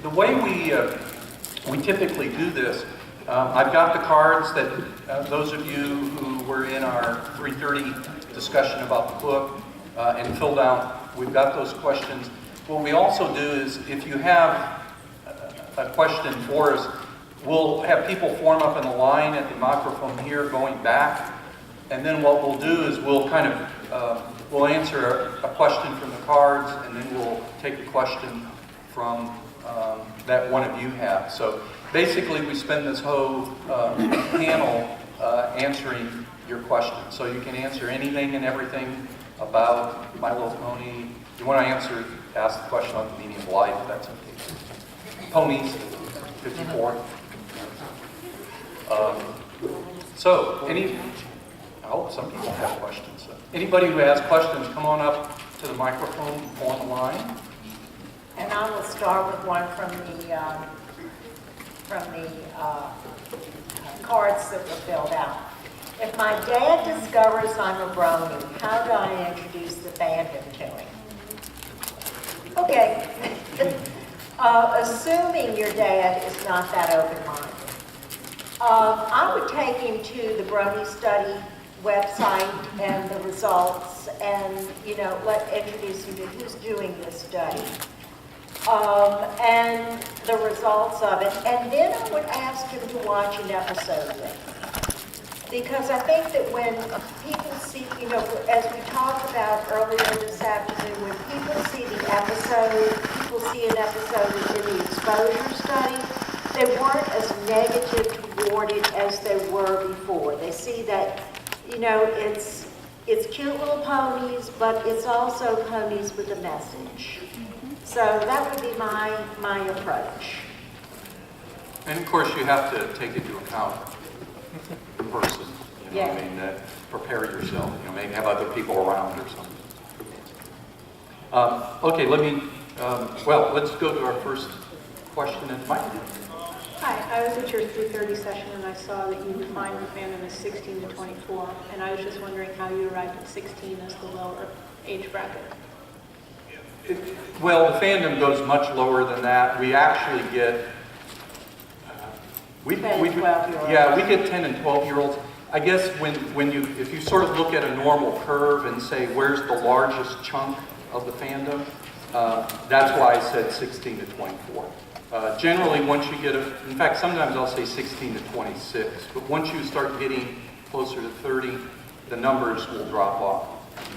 the way we typically do this, I've got the cards that those of you who were in our 3:30 discussion about the book and filled out, we've got those questions. What we also do is, if you have a question for us, we'll have people form up in a line at the microphone here going back, and then what we'll do is we'll kind of we'll answer a question from the cards, and then we'll take a question from that one of you have. So basically we spend this whole panel answering your questions. So you can answer anything and everything about My Little Pony. You want to ask the question on the meaning of life, that's okay. Ponies, 54. Some people have questions. So anybody who has questions, come on up to the microphone on the line. And I will start with one from the cards that were filled out. If my dad discovers I'm a brony, how do I introduce the fandom to him? Okay. Assuming your dad is not that open-minded, I would take him to the Brony Study website and the results, and introduce him to who's doing this study and the results of it, and then I would ask him to watch an episode with me. Because I think that when people see, as we talked about earlier this afternoon, when people see the episode, people see an episode in the exposure study, they weren't as negative toward it as they were before. They see that, it's cute little ponies, but it's also ponies with a message. So that would be my approach. And of course you have to take into account the person. Yeah. Prepare yourself. Maybe have other people around or something. Okay, let's go to our first question. And Mike. Hi, I was at your 3:30 session and I saw that you defined the fandom as 16 to 24, and I was just wondering how you arrived at 16 as the lower age bracket. Well, the fandom goes much lower than that. We actually get 10 and 12-year-olds. Yeah, we get 10 and 12-year-olds. I guess if you sort of look at a normal curve and say where's the largest chunk of the fandom, that's why I said 16 to 24. Generally, once you get in fact, sometimes I'll say 16 to 26, but once you start getting closer to 30, the numbers will drop off.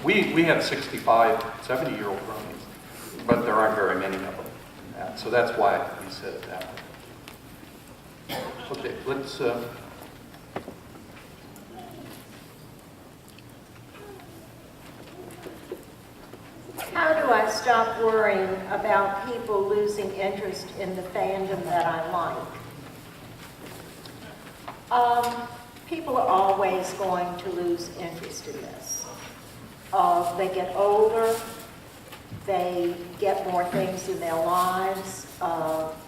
We have 65, 70-year-old bronies, but there aren't very many of them. So that's why we said it that way. Okay, let's... How do I stop worrying about people losing interest in the fandom that I like? People are always going to lose interest in this. They get older, they get more things in their lives,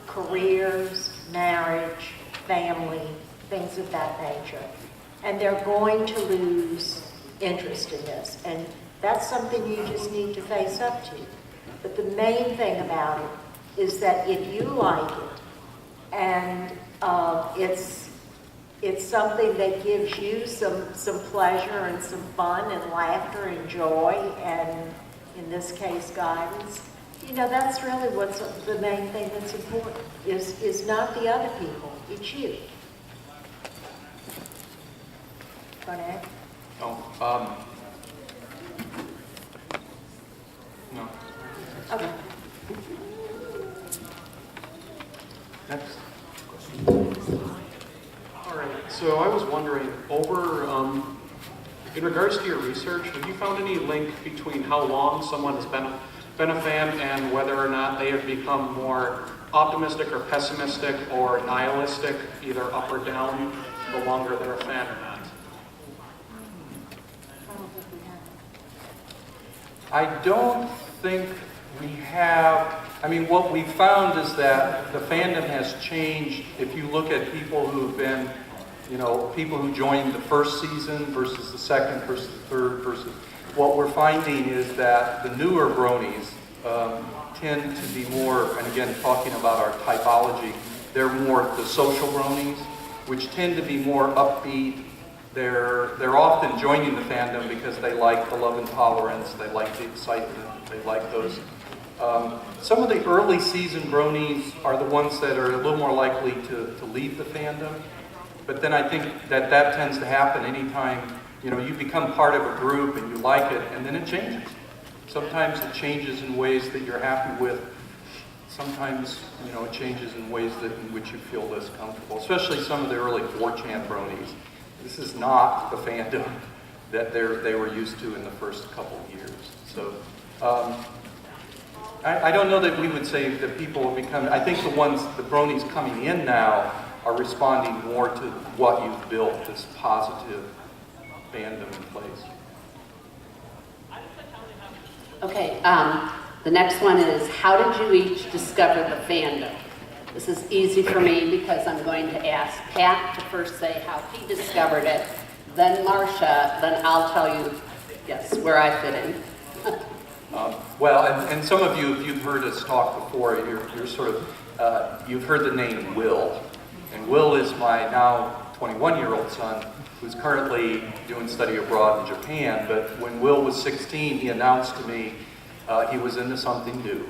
careers, marriage, family, things of that nature. And they're going to lose interest in this. And that's something you just need to face up to. But the main thing about it is that if you like it, and it's something that gives you some pleasure and some fun and laughter and joy, and in this case, guidance, that's really what's the main thing that's important, is not the other people, it's you. Garnett? Oh, no. Okay. Next. All right, so I was wondering, in regards to your research, have you found any link between how long someone has been a fan and whether or not they have become more optimistic or pessimistic or nihilistic, either up or down, the longer they're a fan or not? I don't think we have, what we found is that the fandom has changed. If you look at people who've been, people who joined the first season versus the second versus the third versus, what we're finding is that the newer bronies tend to be more, and again, talking about our typology, they're more the social bronies, which tend to be more upbeat. They're often joining the fandom because they like the love and tolerance, they like the excitement, they like those. Some of the early season bronies are the ones that are a little more likely to leave the fandom. But then I think that tends to happen anytime, you know, you become part of a group and you like it, and then it changes. Sometimes it changes in ways that you're happy with. Sometimes, you know, it changes in ways in which you feel less comfortable, especially some of the early 4chan bronies. This is not the fandom that they were used to in the first couple of years. So I don't know that we would say that people have become, I think the bronies coming in now are responding more to what you've built, this positive fandom in place. Okay, the next one is, how did you each discover the fandom? This is easy for me because I'm going to ask Pat to first say how he discovered it, then Marcia, then I'll tell you, yes, where I fit in. Well, and some of you, if you've heard us talk before, you're sort of, you've heard the name Will. And Will is my now 21-year-old son, who's currently doing study abroad in Japan. But when Will was 16, he announced to me he was into something new.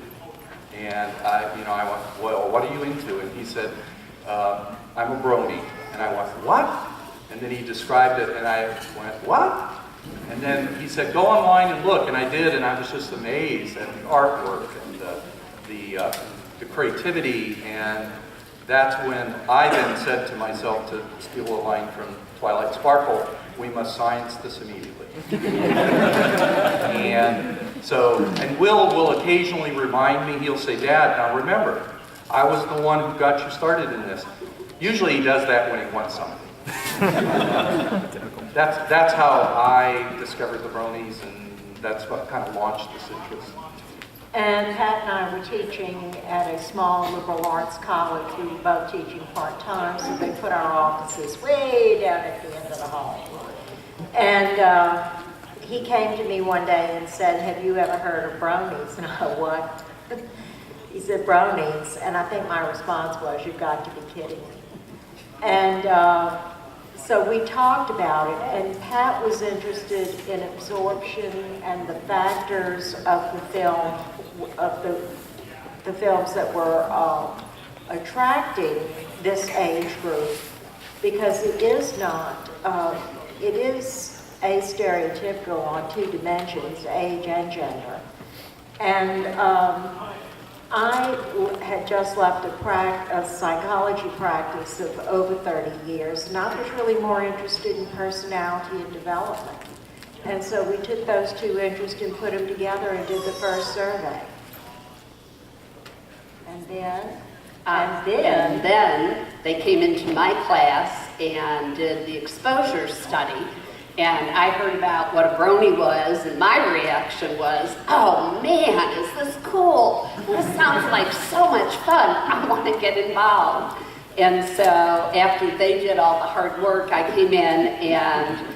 And I went, well, what are you into? And he said, I'm a brony. And I went, what? And then he described it, and I went, what? And then he said, go online and look. And I did, and I was just amazed at the artwork and the creativity. And that's when I then said to myself, to steal a line from Twilight Sparkle, we must science this immediately. And Will occasionally remind me, he'll say, Dad, now remember, I was the one who got you started in this. Usually he does that when he wants something. That's how I discovered the bronies, and that's what kind of launched this interest. And Pat and I were teaching at a small liberal arts college. We were both teaching part-time, so they put our offices way down at the end of the hall. And he came to me one day and said, have you ever heard of bronies? And I went, what? He said, bronies. And I think my response was, you've got to be kidding me. And so we talked about it, and Pat was interested in absorption and the factors of the film, of the films that were attracting this age group, because it is not, it is stereotypical on two dimensions, age and gender. And I had just left a psychology practice of over 30 years, and I was really more interested in personality and development. And so we took those two interests and put them together and did the first survey. And then they came into my class and did the exposure study. And I heard about what a brony was, and my reaction was, oh man, is this cool? This sounds like so much fun. I want to get involved. And so after they did all the hard work, I came in and,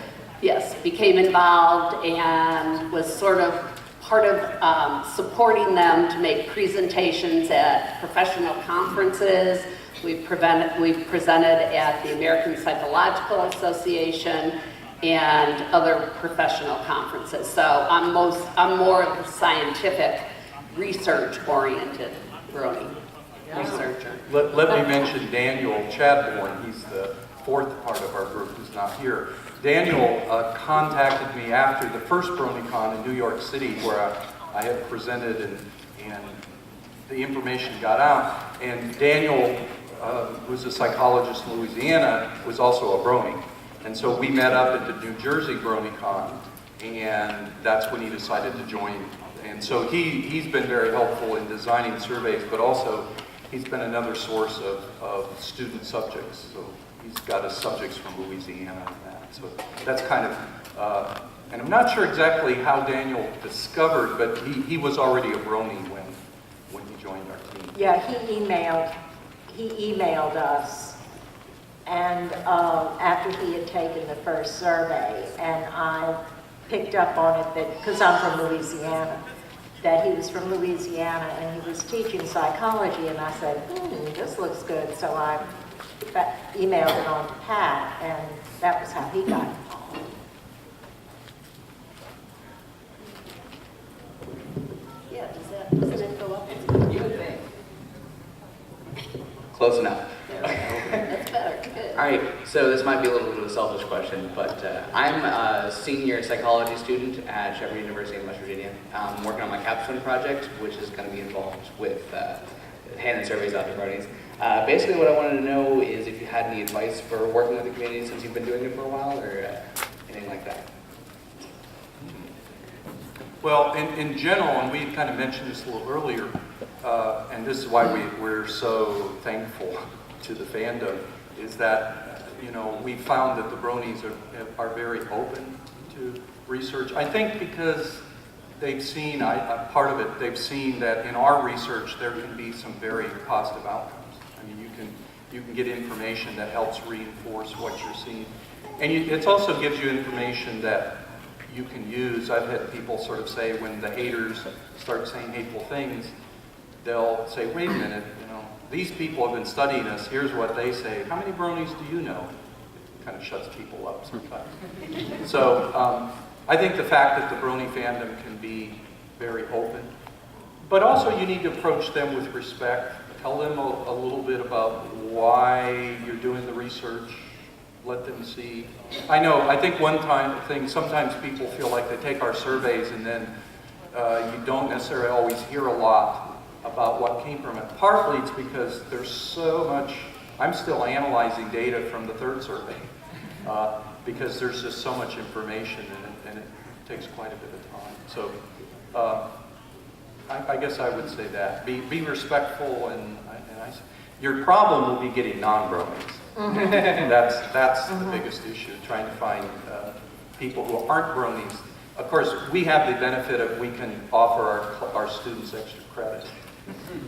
yes, became involved and was sort of part of supporting them to make presentations at professional conferences. We've presented at the American Psychological Association and other professional conferences. So I'm more of a scientific, research-oriented brony researcher. Let me mention Daniel Chadbourne. He's the fourth part of our group who's not here. Daniel contacted me after the first BronyCon in New York City, where I had presented and the information got out. And Daniel, who's a psychologist in Louisiana, was also a brony. And so we met up at the New Jersey BronyCon, and that's when he decided to join. And so he's been very helpful in designing surveys, but also he's been another source of student subjects. So he's got his subjects from Louisiana and that. So that's kind of, and I'm not sure exactly how Daniel discovered, but he was already a brony when he joined our team. yeah, he emailed us. And after he had taken the first survey, and I picked up on it, that because I'm from Louisiana, that he was from Louisiana and he was teaching psychology, and I said, this looks good. So I emailed it on to Pat, and that was how he got involved. Yeah, does it go up? You would think. Close enough. That's better, good. All right, so this might be a little bit of a selfish question, but I'm a senior psychology student at Shepherd University in West Virginia. I'm working on my capstone project, which is going to be involved with handing surveys out to Bronies. Basically, what I wanted to know is if you had any advice for working with the community since you've been doing it for a while, or anything like that. Well, in general, and we kind of mentioned this a little earlier, and this is why we're so thankful to the fandom, is that, we found that the Bronies are very open to research. I think because they've seen, part of it, they've seen that in our research there can be some very positive outcomes. I mean, you can get information that helps reinforce what you're seeing. And it also gives you information that you can use. I've had people sort of say when the haters start saying hateful things, they'll say, wait a minute, these people have been studying us, here's what they say. How many Bronies do you know? It kind of shuts people up sometimes. So I think the fact that the Brony fandom can be very open, but also you need to approach them with respect. Tell them a little bit about why you're doing the research. Let them see. I think sometimes people feel like they take our surveys and then you don't necessarily always hear a lot about what came from it. Partly it's because there's so much, I'm still analyzing data from the third survey because there's just so much information and it takes quite a bit of time. So I guess I would say that. Be respectful and your problem will be getting non-Bronies. That's the biggest issue, trying to find people who aren't Bronies. Of course, we have the benefit of we can offer our students extra credit.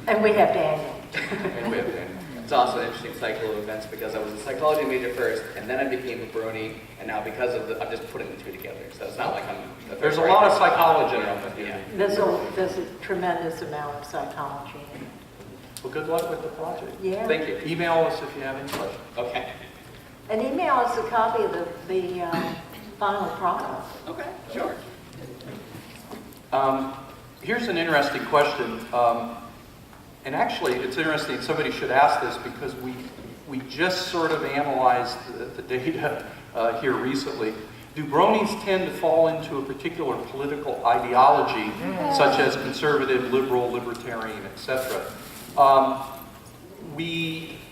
And we have Daniel. And we have Daniel. It's also an interesting cycle of events because I was a psychology major first, and then I became a Brony, and now because of I'm just putting the two together. So it's not like I'm... There's a lot of psychology in it. Yeah. There's a tremendous amount of psychology. Well, good luck with the project. Yeah. Thank you. Email us if you have any questions. Okay. And email us a copy of the final product. Okay, sure. Here's an interesting question. And actually, it's interesting, somebody should ask this because we just sort of analyzed the data here recently. Do Bronies tend to fall into a particular political ideology, such as conservative, liberal, libertarian, etc.?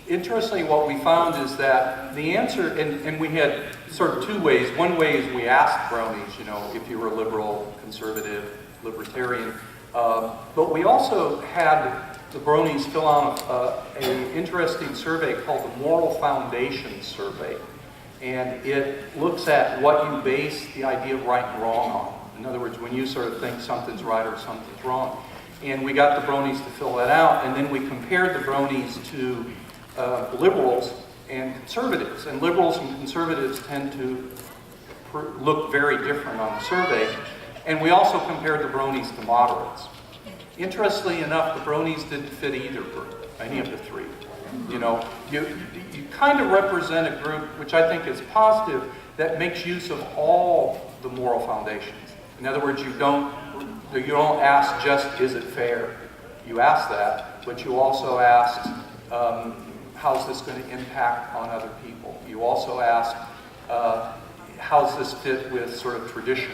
Interestingly, what we found is that the answer, and we had sort of two ways. One way is we asked Bronies, if you were liberal, conservative, libertarian. But we also had the Bronies fill out an interesting survey called the Moral Foundation Survey. And it looks at what you base the idea of right and wrong on. In other words, when you sort of think something's right or something's wrong. And we got the Bronies to fill that out, and then we compared the Bronies to liberals and conservatives. And liberals and conservatives tend to look very different on the survey. And we also compared the Bronies to moderates. Interestingly enough, the Bronies didn't fit either group, any of the three. You kind of represent a group, which I think is positive, that makes use of all the moral foundations. In other words, you don't ask just, is it fair? You ask that, but you also ask, how's this going to impact on other people? You also ask, how's this fit with sort of tradition?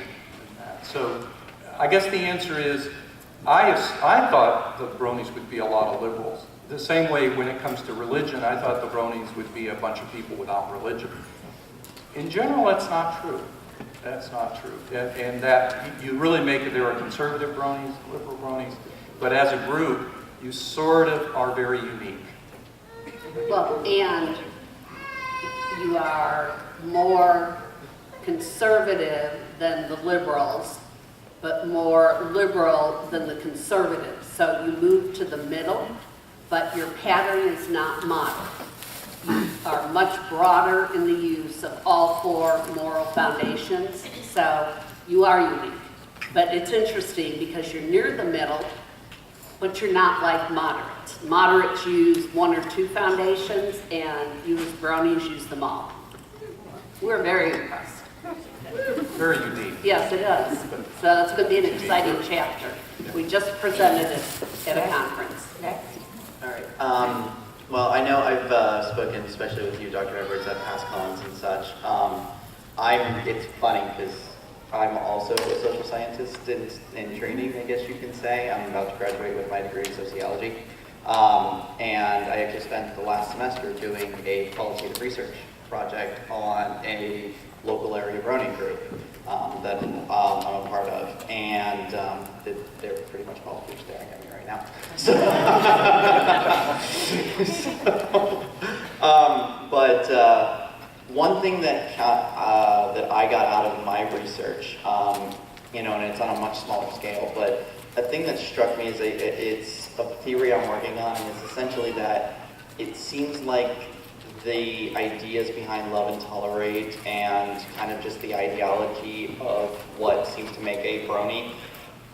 So I guess the answer is, I thought the Bronies would be a lot of liberals. The same way when it comes to religion, I thought the Bronies would be a bunch of people without religion. In general, that's not true. That's not true. And that you really make it, there are conservative Bronies, liberal Bronies, but as a group, you sort of are very unique. Well, and you are more conservative than the liberals, but more liberal than the conservatives. So you move to the middle, but your pattern is not moderate. You are much broader in the use of all four moral foundations, so you are unique. But it's interesting because you're near the middle, but you're not like moderates. Moderates use 1 or 2 foundations, and you as bronies use them all. We're very impressed. Very unique. Yes, it is. So it's going to be an exciting chapter. We just presented it at a conference. Next. All right. Well, I know I've spoken, especially with you, Dr. Edwards, at past cons and such. It's funny because I'm also a social scientist in training, I guess you can say. I'm about to graduate with my degree in sociology. And I actually spent the last semester doing a qualitative research project on a local area Brony group that I'm a part of. And they're pretty much all staring at me right now. But one thing that I got out of my research, and it's on a much smaller scale, but a thing that struck me is it's a theory I'm working on, and it's essentially that it seems like the ideas behind love and tolerate and kind of just the ideology of what seems to make a brony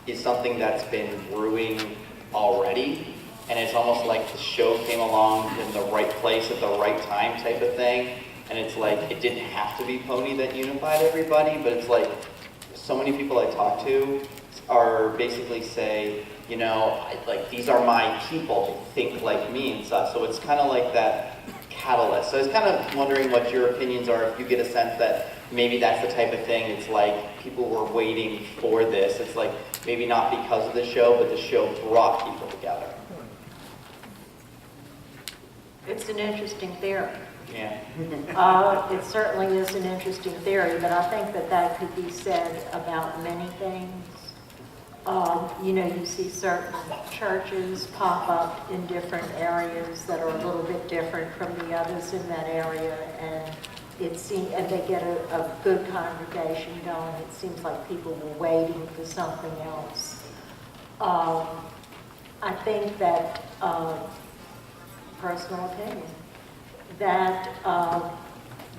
is something that's been brewing already, and it's almost like the show came along in the right place at the right time type of thing, and it's like it didn't have to be Pony that unified everybody, but it's like so many people I talk to are basically say, these are my people, they think like me and stuff, so it's kind of like that catalyst. So I was kind of wondering what your opinions are, if you get a sense that maybe that's the type of thing, it's like people were waiting for this. It's like maybe not because of the show, but the show brought people together. It's an interesting theory. Yeah. It certainly is an interesting theory, but I think that could be said about many things. You see certain churches pop up in different areas that are a little bit different from the others in that area, and they get a good congregation going. It seems like people were waiting for something else. I think that, personal opinion, that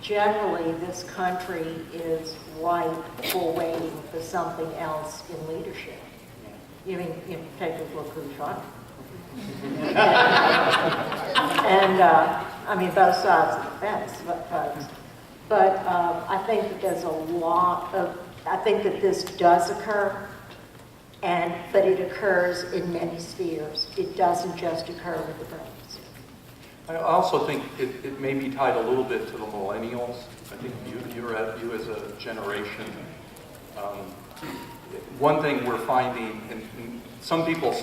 generally this country is ripe for waiting for something else in leadership. Take a look who's running. And both sides of the fence, folks. But I think that there's I think that this does occur, but it occurs in many spheres. It doesn't just occur with the brains. I also think it may be tied a little bit to the millennials. I think you as a generation. One thing we're finding, and some people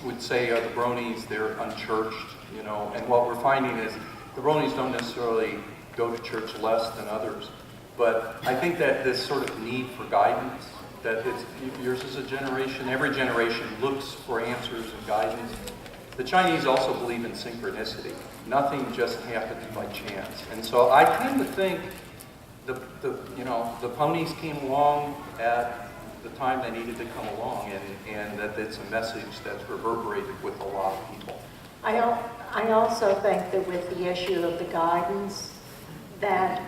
would say the bronies, they're unchurched, and what we're finding is the bronies don't necessarily go to church less than others, but I think that this sort of need for guidance, that yours is a generation, every generation looks for answers and guidance. The Chinese also believe in synchronicity. Nothing just happens by chance. And so I tend to think the ponies came along at the time they needed to come along, and that it's a message that's reverberated with a lot of people. I also think that with the issue of the guidance, that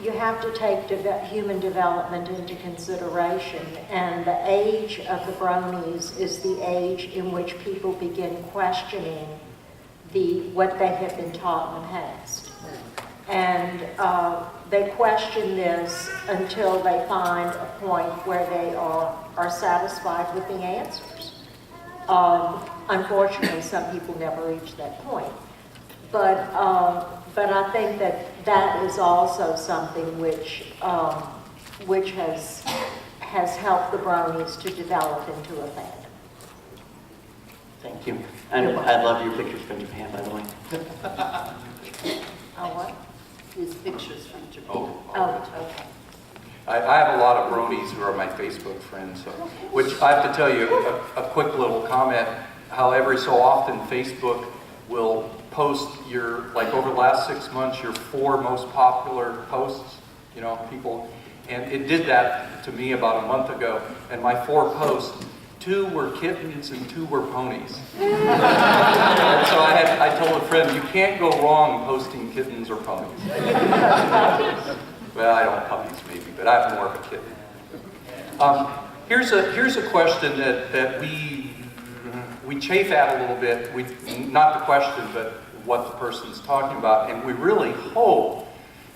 you have to take human development into consideration, and the age of the bronies is the age in which people begin questioning what they have been taught in the past. And they question this until they find a point where they are satisfied with the answers. Unfortunately, some people never reach that point. But I think that is also something which has helped the bronies to develop into a fandom. Thank you. And I love your pictures from Japan, by the way. Oh, what? These pictures from Japan. Oh, okay. I have a lot of bronies who are my Facebook friends, which I have to tell you a quick little comment, how every so often Facebook will post over the last 6 months, your 4 most popular posts, people, and it did that to me about a month ago, and my 4 posts, 2 were kittens and 2 were ponies. And so I told a friend, you can't go wrong posting kittens or ponies. Well, I don't have puppies maybe, but I have more of a kitten. Here's a question that we chafe at a little bit. Not the question, but what the person's talking about. And we really hope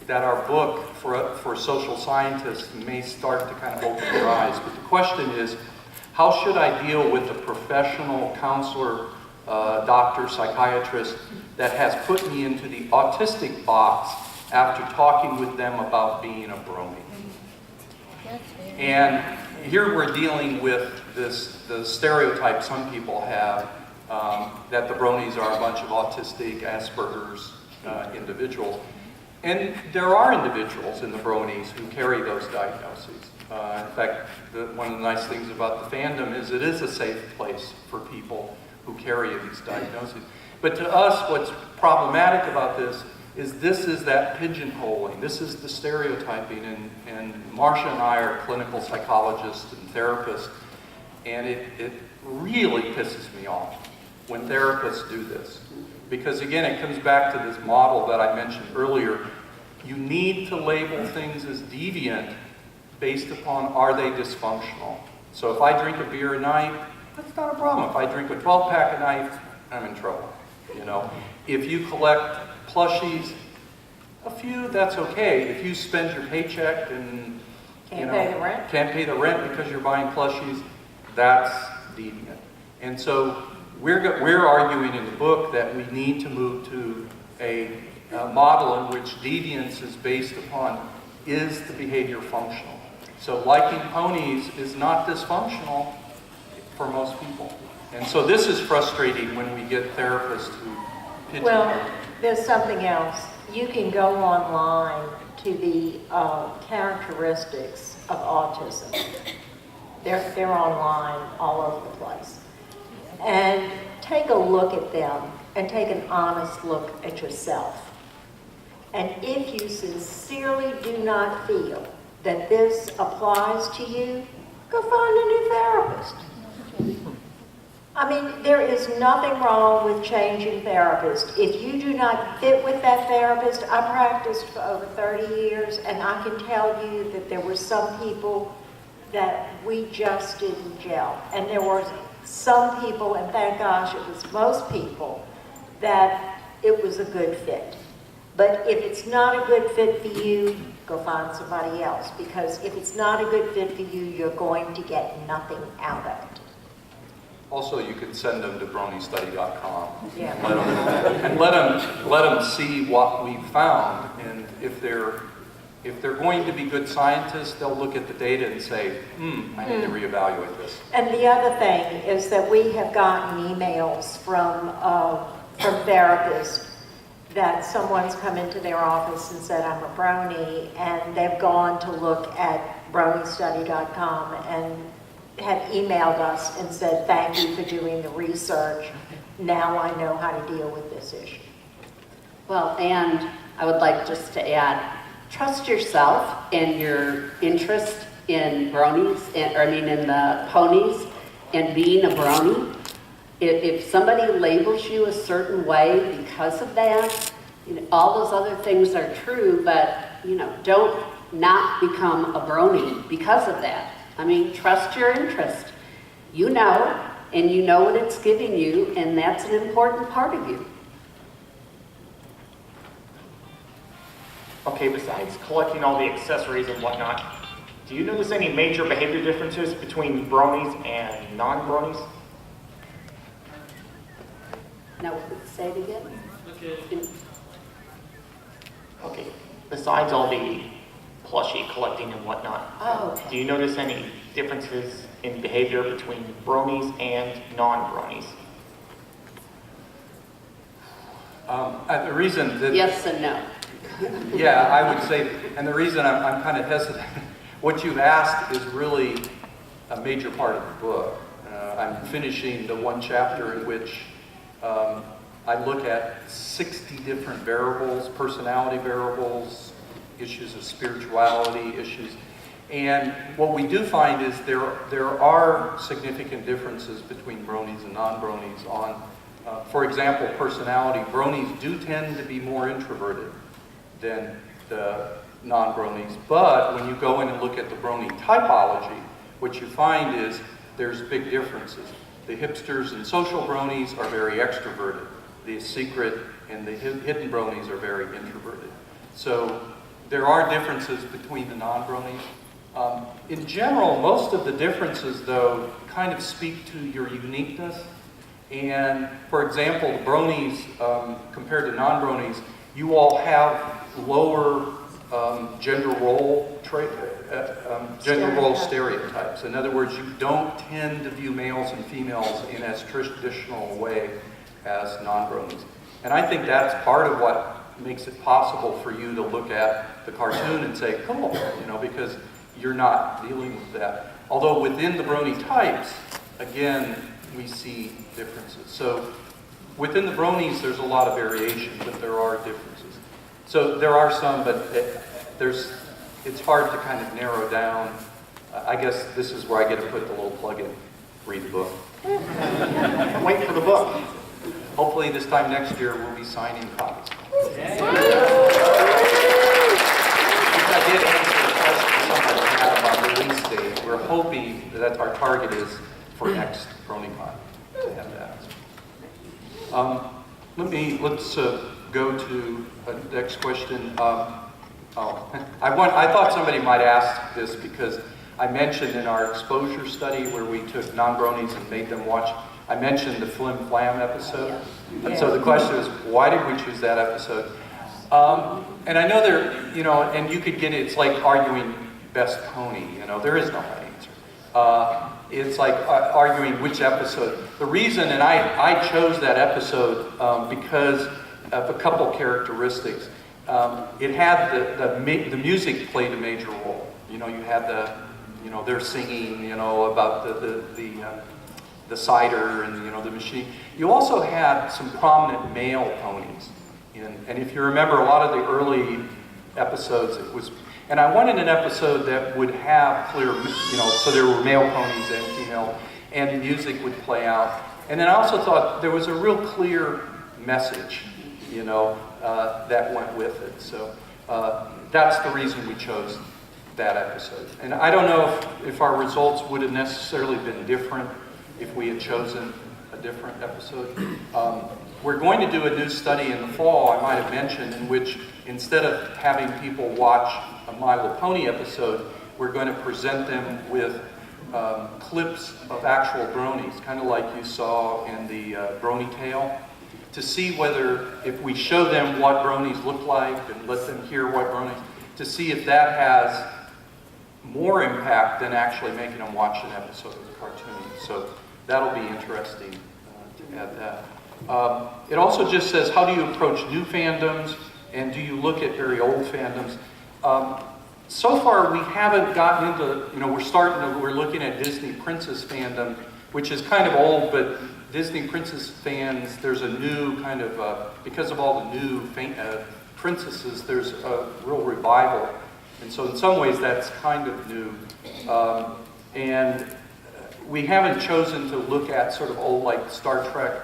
that our book for social scientists may start to kind of open their eyes. But the question is, how should I deal with a professional counselor, doctor, psychiatrist that has put me into the autistic box after talking with them about being a brony? And here we're dealing with the stereotype some people have, that the bronies are a bunch of autistic, Asperger's individuals. And there are individuals in the bronies who carry those diagnoses. In fact, one of the nice things about the fandom is it is a safe place for people who carry these diagnoses. But to us, what's problematic about this is that pigeonholing. This is the stereotyping. And Marcia and I are clinical psychologists and therapists, and it really pisses me off when therapists do this. Because again, it comes back to this model that I mentioned earlier. You need to label things as deviant based upon, are they dysfunctional? So if I drink a beer a night, that's not a problem. If I drink a 12-pack a night, I'm in trouble. You know, if you collect plushies, a few, that's okay. If you spend your paycheck and Can't pay the rent? Can't pay the rent because you're buying plushies, that's deviant. And so we're arguing in the book that we need to move to a model in which deviance is based upon, is the behavior functional? So liking ponies is not dysfunctional for most people. And so this is frustrating when we get therapists who pigeonhole. Well, there's something else. You can go online to the characteristics of autism. They're online all over the place. And take a look at them and take an honest look at yourself. And if you sincerely do not feel that this applies to you, go find a new therapist. I mean, there is nothing wrong with changing therapists. If you do not fit with that therapist, I practiced for over 30 years, and I can tell you that there were some people that we just didn't gel. And there were some people, and thank gosh it was most people, that it was a good fit. But if it's not a good fit for you, go find somebody else. Because if it's not a good fit for you, you're going to get nothing out of it. Also, you can send them to bronystudy.com. Yeah. And let them see what we found. And if they're going to be good scientists, they'll look at the data and say, I need to reevaluate this. And the other thing is that we have gotten emails from therapists that someone's come into their office and said, I'm a brony, and they've gone to look at bronystudy.com and have emailed us and said, thank you for doing the research. Now I know how to deal with this issue. Well, and I would like just to add, trust yourself and your interest in bronies, in the ponies, and being a brony. If somebody labels you a certain way because of that, all those other things are true, but, don't not become a brony because of that. I mean, trust your interest. You know, and you know what it's giving you, and that's an important part of you. Okay, besides collecting all the accessories and whatnot, do you notice any major behavior differences between bronies and non-bronies? Now, say it again. Okay, besides all the plushie collecting and whatnot, Oh, okay. do you notice any differences in behavior between bronies and non-bronies? The reason that... Yes and no. Yeah, I would say, and the reason I'm kind of hesitant, what you've asked is really a major part of the book. I'm finishing the one chapter in which I look at 60 different variables, personality variables, issues of spirituality, issues. And what we do find is there are significant differences between bronies and non-bronies on, for example, personality. Bronies do tend to be more introverted than the non-bronies, but when you go in and look at the brony typology, what you find is there's big differences. The hipsters and social bronies are very extroverted. The secret and the hidden bronies are very introverted. So there are differences between the non-bronies. In general, most of the differences, though, kind of speak to your uniqueness. And for example, the bronies, compared to non-bronies, you all have lower gender role stereotypes. In other words, you don't tend to view males and females in as traditional a way as non-bronies. And I think that's part of what makes it possible for you to look at the cartoon and say, cool, because you're not dealing with that. Although within the brony types, again, we see differences. So within the bronies, there's a lot of variation, but there are differences. So there are some, but it's hard to kind of narrow down. I guess this is where I get to put the little plug in, read the book. Wait for the book. Hopefully this time next year, we'll be signing copies. I did answer the question somebody had about release date. We're hoping that our target is for next BronyCon to have that. Let's go to the next question. I thought somebody might ask this because I mentioned in our exposure study where we took non-bronies and made them watch, I mentioned the Flim Flam episode. And so the question is, why did we choose that episode? And I know and you could get it, it's like arguing best pony, there is no right answer. It's like arguing which episode. The reason, and I chose that episode because of a couple characteristics. It had the music played a major role. You had they're singing, about the cider and the machine. You also had some prominent male ponies. And if you remember a lot of the early episodes, and I wanted an episode that would have clear, so there were male ponies and female, and the music would play out. And then I also thought there was a real clear message, that went with it. So that's the reason we chose that episode. And I don't know if our results would have necessarily been different if we had chosen a different episode. We're going to do a new study in the fall, I might have mentioned, in which instead of having people watch a My Little Pony episode, we're going to present them with clips of actual bronies, kind of like you saw in the Brony Tale, to see whether, if we show them what bronies look like and let them hear what bronies, to see if that has more impact than actually making them watch an episode of the cartoon. So that'll be interesting to add that. It also just says, how do you approach new fandoms, and do you look at very old fandoms? So far, we haven't gotten into, we're looking at Disney princess fandom, which is kind of old, but Disney princess fans, there's a new kind of, because of all the new princesses, there's a real revival. And so in some ways, that's kind of new. And we haven't chosen to look at sort of old, like Star Trek.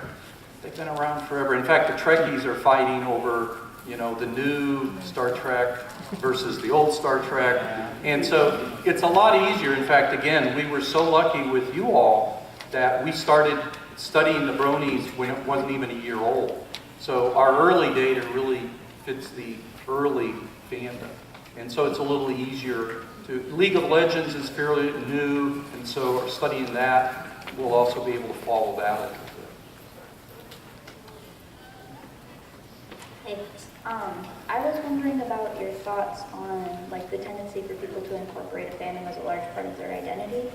They've been around forever. In fact, the Trekkies are fighting over, the new Star Trek versus the old Star Trek. And so it's a lot easier. In fact, again, we were so lucky with you all that we started studying the bronies when it wasn't even a year old. So our early data really fits the early fandom. And so it's a little easier to, League of Legends is fairly new, and so studying that, we'll also be able to follow that a little bit. Hey, I was wondering about your thoughts on the tendency for people to incorporate a fandom as a large part of their identity,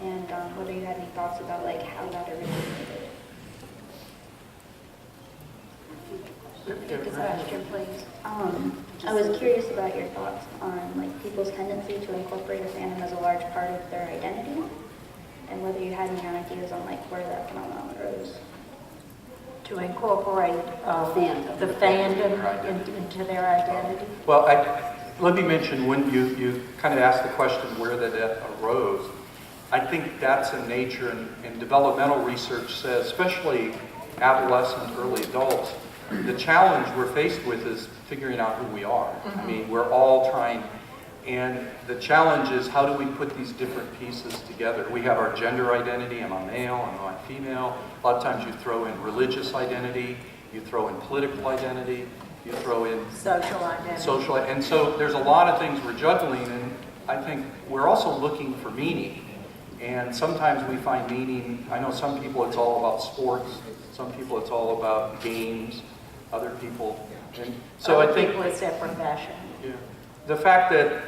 and whether you had any thoughts about how that originated. Repeat the question, please. I was curious about your thoughts on people's tendency to incorporate a fandom as a large part of their identity, and whether you had any ideas on where that phenomenon arose. To incorporate the fandom into their identity? Well, let me mention, when you kind of asked the question where that arose, I think that's in nature, and developmental research says, especially adolescents, early adults, the challenge we're faced with is figuring out who we are. I mean, we're all trying, And the challenge is, how do we put these different pieces together? We have our gender identity, am I male, am I female? A lot of times you throw in religious identity, you throw in political identity, you throw in Social identity. social, and so there's a lot of things we're juggling, and I think we're also looking for meaning. And sometimes we find meaning, I know some people it's all about sports, some people it's all about games, other people, and so I think people, it's their profession. yeah, the fact that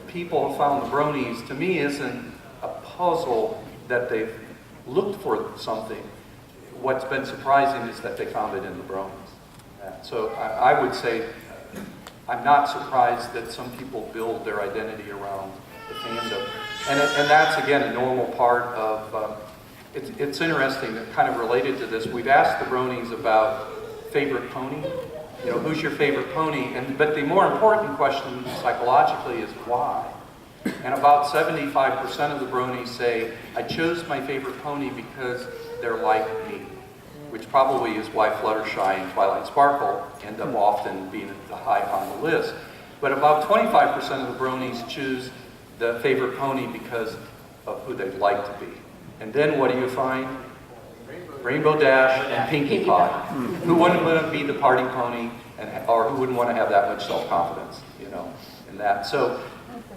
people have found the bronies, to me, isn't a puzzle that they've looked for something. What's been surprising is that they found it in the bronies. So I would say I'm not surprised that some people build their identity around the fandom. And that's, again, a normal part of, it's interesting, that kind of related to this. We've asked the bronies about favorite pony. You know, who's your favorite pony? But the more important question psychologically is why? And about 75% of the bronies say, I chose my favorite pony because they're like me, which probably is why Fluttershy and Twilight Sparkle end up often being at the high on the list. But about 25% of the bronies choose the favorite pony because of who they'd like to be. And then what do you find? Rainbow Dash and Pinkie Pie. Who wouldn't want to be the party pony, or who wouldn't want to have that much self-confidence, you know, in that. So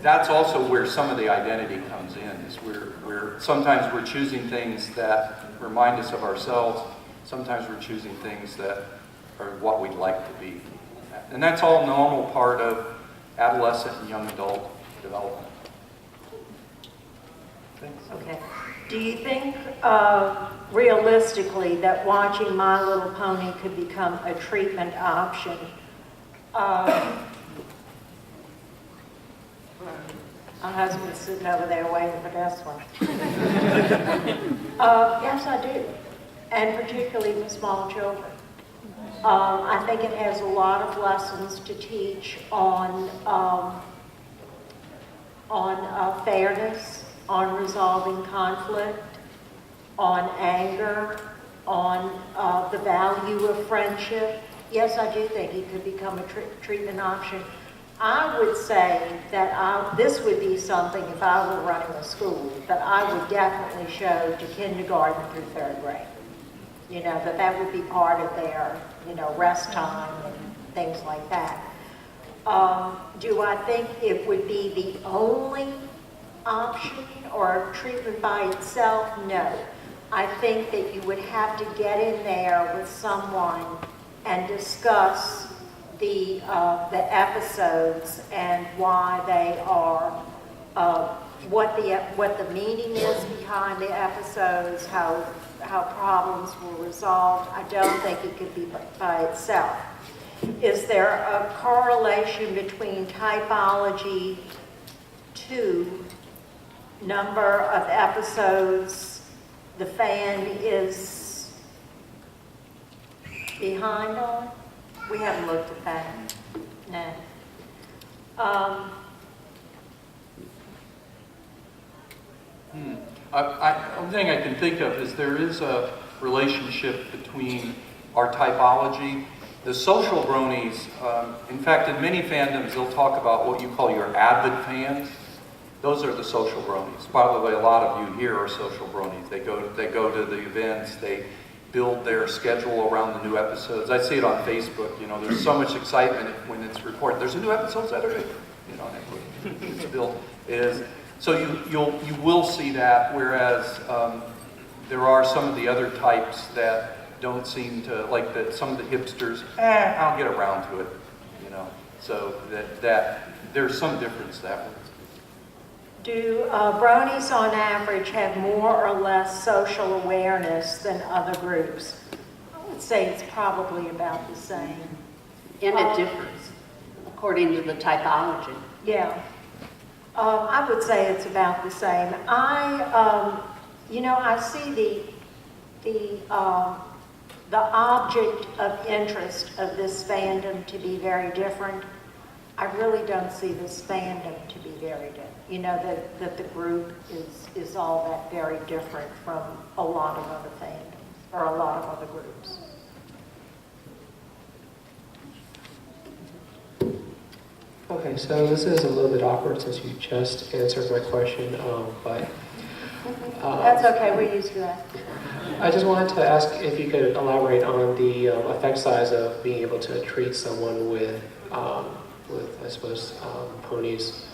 that's also where some of the identity comes in, is sometimes we're choosing things that remind us of ourselves, sometimes we're choosing things that are what we'd like to be. And that's all normal part of adolescent and young adult development. Thanks. Okay. Do you think realistically that watching My Little Pony could become a treatment option? My husband's sitting over there waiting for this one. Yes, I do, and particularly for small children. I think it has a lot of lessons to teach on fairness, on resolving conflict, on anger, on the value of friendship. Yes, I do think it could become a treatment option. I would say that this would be something, if I were running a school, that I would definitely show to kindergarten through third grade. You know, that would be part of their, you know, rest time and things like that. Do I think it would be the only option or treatment by itself? No. I think that you would have to get in there with someone and discuss the episodes and why they are, what the meaning is behind the episodes, how problems were resolved. I don't think it could be by itself. Is there a correlation between typology to number of episodes the fan is behind on? We haven't looked at that. No. One thing I can think of is there is a relationship between our typology. The social bronies, in fact, in many fandoms, they'll talk about what you call your avid fans. Those are the social bronies. Probably a lot of you here are social bronies. They go to the events, they build their schedule around the new episodes. I see it on Facebook, you know, there's so much excitement when it's reported. There's a new episode Saturday, you know, it's built. So you will see that, whereas there are some of the other types that don't seem to, like some of the hipsters, I'll get around to it, you know. So that there's some difference that way. Do bronies on average have more or less social awareness than other groups? I would say it's probably about the same. And it differs according to the typology. Yeah. I would say it's about the same. You know, I see the object of interest of this fandom to be very different. I really don't see this fandom to be very different. You know, that the group is all that very different from a lot of other fandoms or a lot of other groups. Okay, so this is a little bit awkward since you just answered my question, but That's okay, we're used to that. I just wanted to ask if you could elaborate on the effect size of being able to treat someone with I suppose, ponies.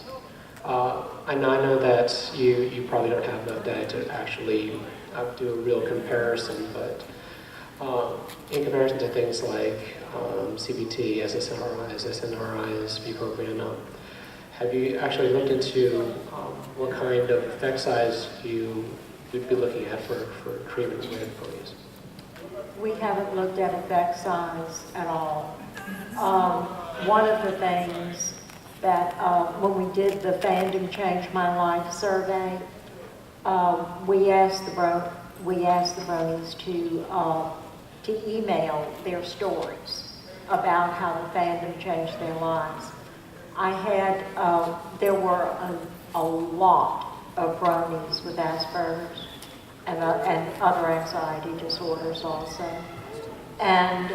I know that you probably don't have enough data to actually do a real comparison, but in comparison to things like CBT, SSRIs, SNRIs, bupropion, have you actually looked into what kind of effect size you would be looking at for treatment with ponies? We haven't looked at effect size at all. One of the things that when we did the Fandom Change My Life survey, we asked the Bronies to email their stories about how the fandom changed their lives. There were a lot of Bronies with Asperger's and other anxiety disorders also. And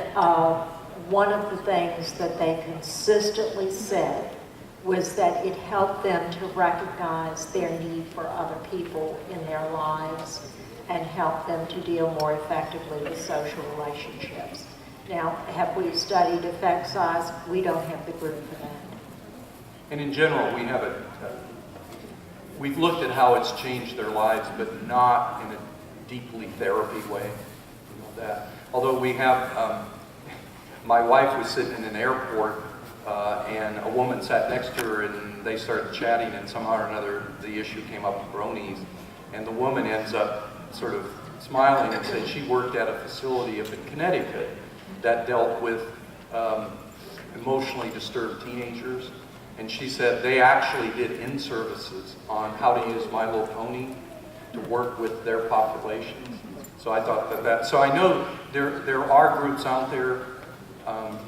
one of the things that they consistently said was that it helped them to recognize their need for other people in their lives and help them to deal more effectively with social relationships. Now, have we studied effect size? We don't have the group for that. And in general, we've looked at how it's changed their lives, but not in a deeply therapy way. Although we have, my wife was sitting in an airport and a woman sat next to her and they started chatting, and somehow or another the issue came up with Bronies, and the woman ends up sort of smiling and said she worked at a facility up in Connecticut that dealt with emotionally disturbed teenagers, and she said they actually did in-services on how to use My Little Pony to work with their populations. So I thought that so I know there are groups out there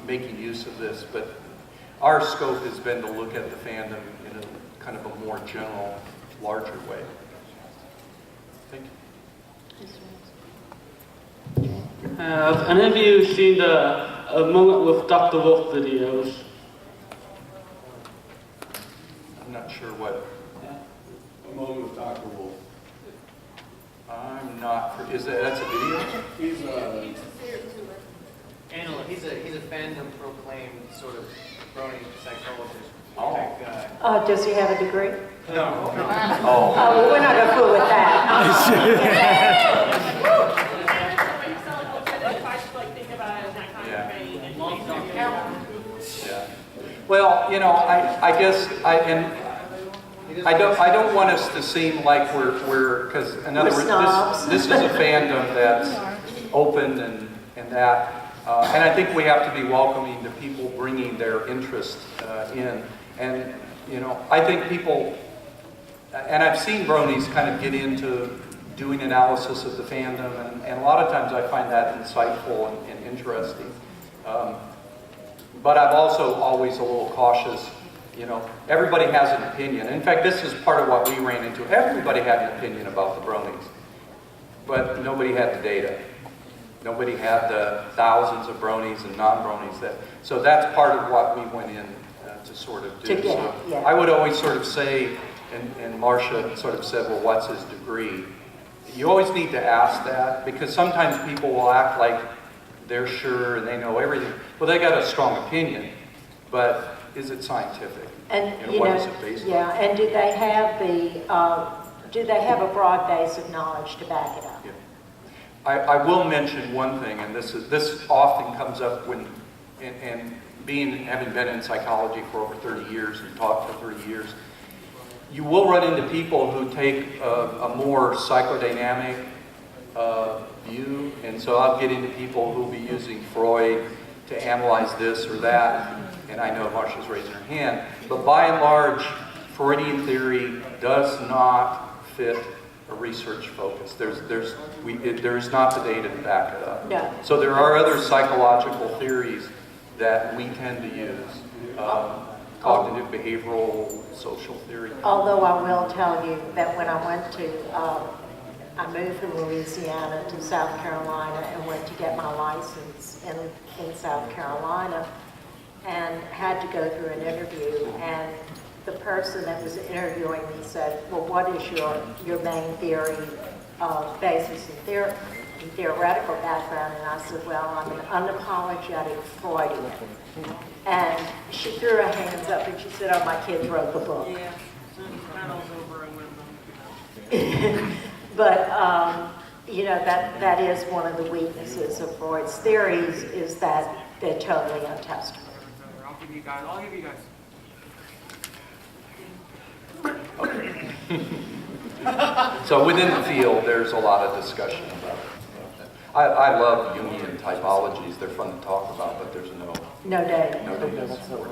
making use of this, but our scope has been to look at the fandom in a kind of a more general, larger way. Thank you. Have any of you seen the Moment with Dr. Wolf videos? I'm not sure what. A Moment with Dr. Wolf. I'm not. That's a video? He's a analyst. He's a fandom proclaimed sort of Brony psychologist Oh. type guy. Does he have a degree? No. Oh. Well, we're not going to fool with that. Yeah. Well, you know, I guess I don't want us to seem like we're because in other words, this is a fandom that's open and that, and I think we have to be welcoming to people bringing their interest in, and you know, I think people, and I've seen Bronies kind of get into doing analysis of the fandom, and a lot of times I find that insightful and interesting. But I'm also always a little cautious. You know, everybody has an opinion. In fact, this is part of what we ran into. Everybody had an opinion about the Bronies, but nobody had the data. Nobody had the thousands of Bronies and non-Bronies. So that's part of what we went in to sort of do. So I would always sort of say, and Marcia sort of said, well, what's his degree? You always need to ask that, because sometimes people will act like they're sure and they know everything. Well, they got a strong opinion, but is it scientific? And what is it based on? and do they have a broad base of knowledge to back it up? Yeah. I will mention one thing, and this often comes up when, and having been in psychology for over 30 years and taught for 30 years, you will run into people who take a more psychodynamic view, and so I'll get into people who will be using Freud to analyze this or that, and I know Marcia's raising her hand, but by and large, Freudian theory does not fit a research focus. There is not the data to back it up. No. So there are other psychological theories that we tend to use. Cognitive, behavioral, social theory. Although I will tell you that when I went to, I moved from Louisiana to South Carolina and went to get my license in South Carolina, and had to go through an interview, and the person that was interviewing me said, well, what is your main theory basis in theoretical background? And I said, well, I'm an unapologetic Freudian. And she threw her hands up and she said, oh, my kids wrote the book. Yeah, panels over and with them. But, you know, that is one of the weaknesses of Freud's theories, is that they're totally untestable. I'll give you guys. So within the field, there's a lot of discussion about it. I love Jungian typologies. They're fun to talk about, but there's no No data. data support.